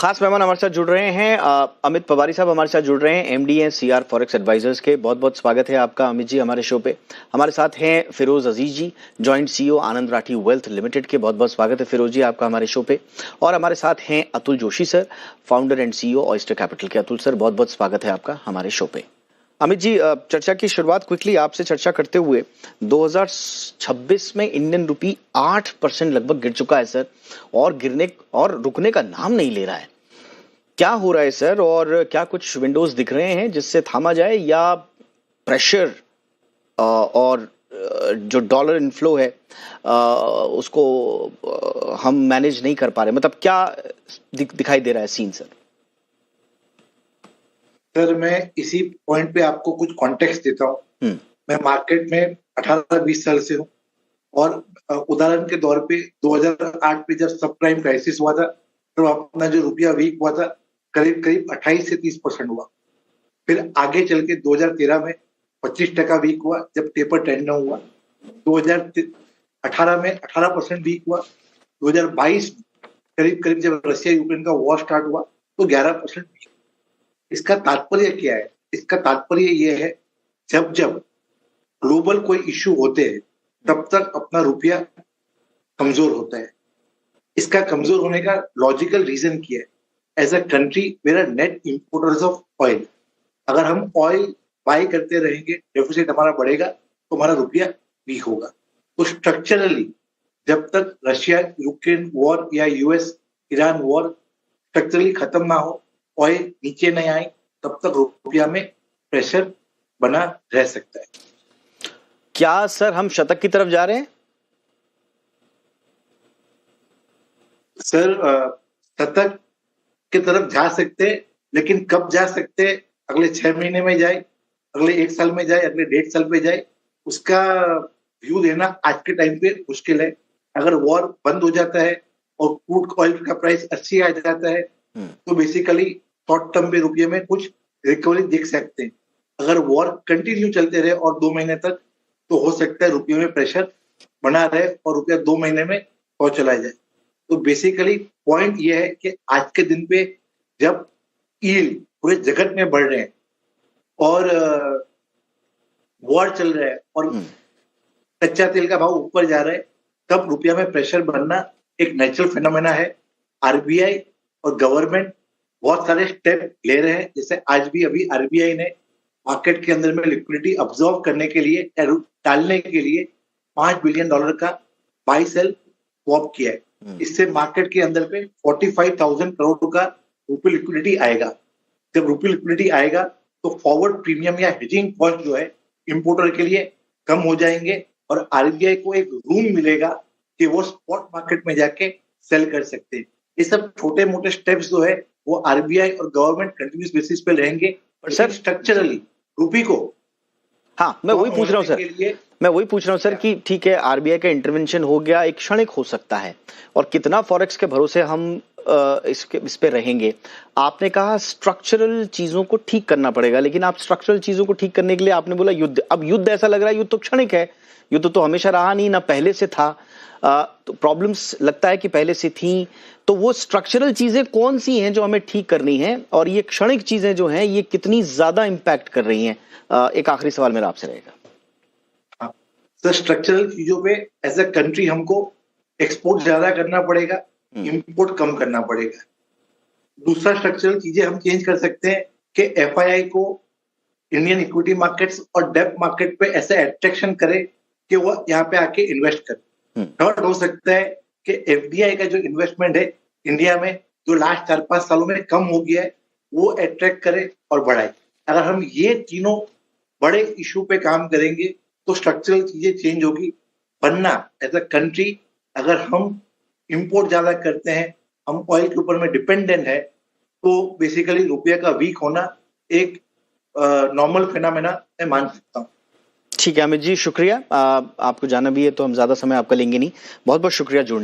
खास मेहमान हमारे साथ जुड़ रहे हैं। अमित पवारी साहब हमारे साथ जुड़ रहे हैं, एमडी हैं सीआर फॉरेक्स एडवाइजर्स के। बहुत बहुत स्वागत है आपका अमित जी हमारे शो पे। हमारे साथ हैं फिरोज अजीज जी, जॉइंट सीईओ आनंद राठी वेल्थ लिमिटेड के। बहुत बहुत स्वागत है फिरोज जी आपका हमारे शो पे। और हमारे साथ हैं Atul Joshi sir, founder and CEO oyster capital के। अतुल सर बहुत बहुत स्वागत है आपका हमारे शो पे। अमित जी, चर्चा की शुरुआत क्विकली आपसे चर्चा करते हुए, 2026 में इंडियन रुपी 8% लगभग गिर चुका है सर, और गिरने और रुकने का नाम नहीं ले रहा है। क्या हो रहा है सर, और क्या कुछ विंडोज दिख रहे हैं जिससे थामा जाए, या प्रेशर और जो डॉलर इनफ्लो है उसको हम मैनेज नहीं कर पा रहे? मतलब क्या दिखाई दे रहा है सीन सर? सर मैं इसी पॉइंट पे आपको कुछ कॉन्टेक्स्ट देता हूँ। मैं मार्केट में 18-20 साल से हूँ, और उदाहरण के तौर पे 2008 में जब सब प्राइम क्राइसिस हुआ था, तो अपना जो रुपया वीक हुआ था करीब करीब 28 से 30% हुआ। फिर आगे चल के 2013 में 25% वीक हुआ जब टेपर ट्रेंड में हुआ। 2018 में 18% वीक हुआ। 2022 करीब करीब जब रशिया यूक्रेन का वॉर स्टार्ट हुआ तो 11% वीक। इसका तात्पर्य क्या है? इसका तात्पर्य ये है, जब जब ग्लोबल कोई इश्यू होते हैं तब तक अपना रुपया कमजोर होता है। इसका कमजोर होने का लॉजिकल रीजन क्या है? As a country we are net importers of oil. अगर हम ऑयल बाय करते रहेंगे, डेफिसिट हमारा बढ़ेगा तो हमारा रुपया वीक होगा। तो स्ट्रक्चरली जब तक रशिया यूक्रेन वॉर या यूएस ईरान वॉर स्ट्रक्चरली खत्म ना हो, ऑयल नीचे नहीं आए, तब तक रुपया में प्रेशर बना रह सकता है। क्या सर हम शतक की तरफ जा रहे हैं? सर शतक की तरफ जा सकते, लेकिन कब जा सकते? अगले 6 महीने में जाए, अगले 1 साल में जाए, अगले 1.5 साल में जाए, उसका व्यू देना आज के टाइम पे मुश्किल है। अगर वॉर बंद हो जाता है और क्रूड ऑयल का प्राइस 80 आ जाता है तो बेसिकली शॉर्ट टर्म पे रुपये में कुछ रिकवरी देख सकते हैं। अगर वॉर कंटिन्यू चलते रहे और 2 महीने तक, तो हो सकता है रुपये में प्रेशर बना रहे और रुपया 2 महीने में तो चला जाए। तो बेसिकली पॉइंट ये है कि आज के दिन पे जब यील्ड पूरे जगत में बढ़ रहे हैं और वॉर चल रहा है और कच्चा तेल का भाव ऊपर जा रहा है, तब रुपया में प्रेशर बनना एक नेचुरल फिनोमेना है। आरबीआई और गवर्नमेंट बहुत सारे स्टेप ले रहे हैं। जैसे आज भी अभी आरबीआई ने मार्केट के अंदर में लिक्विडिटी अब्सॉर्ब करने के लिए, डालने के लिए $5 बिलियन का बाई सेल स्वैप किया है। इससे मार्केट के अंदर पे 45,000 करोड़ का रुपये लिक्विडिटी आएगा। जब रुपये लिक्विडिटी आएगा तो फॉरवर्ड प्रीमियम या हेजिंग कॉस्ट जो है इंपोर्टर के लिए कम हो जाएंगे, और आरबीआई को एक रूम मिलेगा कि वो स्पॉट मार्केट में जाके सेल कर सकते हैं। ये सब छोटे मोटे स्टेप्स जो है वो आरबीआई और गवर्नमेंट कंटिन्यूस बेसिस पे रहेंगे। पर सर स्ट्रक्चरली रुपये को, हाँ मैं वही पूछ रहा हूँ सर, कि ठीक है आरबीआई का इंटरवेंशन हो गया, एक क्षणिक हो सकता है, और कितना फॉरेक्स के भरोसे हम इस पे रहेंगे। आपने कहा स्ट्रक्चरल चीजों को ठीक करना पड़ेगा, लेकिन आप स्ट्रक्चरल चीजों को ठीक करने के लिए आपने बोला युद्ध। अब युद्ध ऐसा लग रहा है युद्ध तो क्षणिक है, युद्ध तो हमेशा रहा नहीं, ना पहले से था। तो प्रॉब्लम्स लगता है कि पहले से थी। तो वो स्ट्रक्चरल चीजें कौन सी हैं जो हमें ठीक करनी है, और ये क्षणिक चीजें जो हैं ये कितनी ज्यादा इंपैक्ट कर रही हैं? एक आखिरी सवाल मेरा आपसे रहेगा। सर स्ट्रक्चरल चीजों पे एज अ कंट्री हमको एक्सपोर्ट ज्यादा करना पड़ेगा, इंपोर्ट कम करना पड़ेगा। दूसरा स्ट्रक्चरल चीजें हम चेंज कर सकते हैं कि एफआईआई को इंडियन इक्विटी मार्केट्स और डेब्ट मार्केट पे ऐसे अट्रैक्शन करे कि वो यहाँ पे आके इन्वेस्ट करे। थर्ड हो सकता है कि एफडीआई का जो इन्वेस्टमेंट है इंडिया में, जो लास्ट 4-5 सालों में कम हो गया है, वो अट्रैक्ट करे और बढ़ाए। अगर हम ये तीनों बड़े इशू पे काम करेंगे तो स्ट्रक्चरल चीजें चेंज होगी। वरना एज अ कंट्री अगर हम इंपोर्ट ज्यादा करते हैं, हम ऑयल के ऊपर में डिपेंडेंट है, तो बेसिकली रुपये का वीक होना एक नॉर्मल फिनोमेना मैं मान सकता हूँ। ठीक है अमित जी, शुक्रिया। आपको जाना भी है तो हम ज्यादा समय आपका लेंगे नहीं। बहुत बहुत शुक्रिया जुड़ने